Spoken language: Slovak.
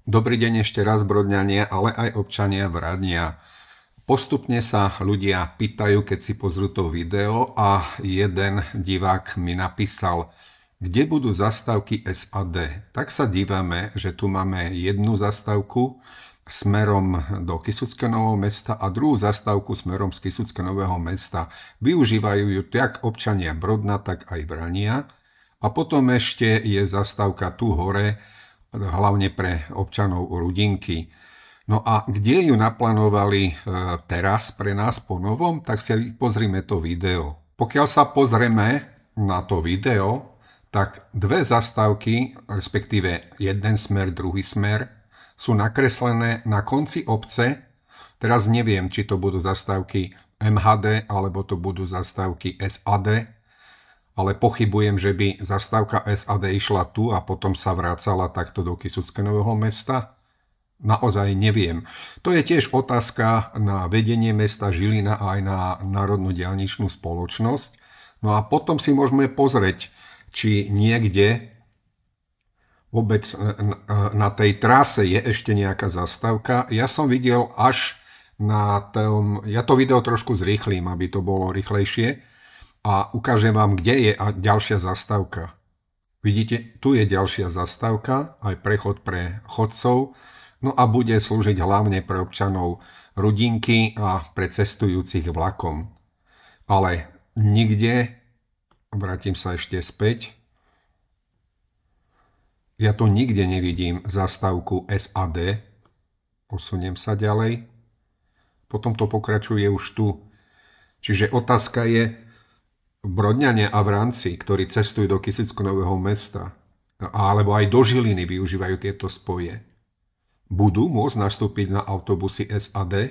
Dobrý deň ešte raz, Brodňania, ale aj občania Vradnia. Postupne sa ľudia pýtajú, keď si pozrú to video, a jeden divák mi napísal, kde budú zastávky SAD. Tak sa dívame, že tu máme jednu zastávku smerom do Kysuckého Nového Mesta a druhú zastávku smerom z Kysuckého Nového Mesta. Využívajú ju tak občania Brodna, tak aj Vrania. A potom ešte je zastávka tu hore, hlavne pre občanov Rudinky. No a kde ju naplánovali teraz pre nás po novom, tak si pozrime to video. Pokiaľ sa pozrieme na to video, tak dve zastávky, respektíve jeden smer, druhý smer, sú nakreslené na konci obce. Teraz neviem, či to budú zastávky MHD, alebo to budú zastávky SAD, ale pochybujem, že by zastávka SAD išla tu a potom sa vracala takto do Kysuckého Nového Mesta. Naozaj neviem. To je tiež otázka na vedenie mesta Žilina a aj na Národnú diaľničnú spoločnosť. No a potom si môžeme pozrieť, či niekde vôbec na tej trase je ešte nejaká zastávka. Ja som videl až na tom... Ja to video trošku zrýchlim, aby to bolo rýchlejšie. A ukážem vám, kde je ďalšia zastávka. Vidíte, tu je ďalšia zastávka, aj prechod pre chodcov, no a bude slúžiť hlavne pre občanov Rudinky a pre cestujúcich vlakom. Ale nikde, vrátim sa ešte späť, ja tu nikde nevidím zastávku SAD, posuniem sa ďalej, potom to pokračuje už tu. Čiže otázka je, Brodňania a Vranci, ktorí cestujú do Kysuckého Nového Mesta, alebo aj do Žiliny využívajú tieto spoje, budú môcť nastúpiť na autobusy SAD?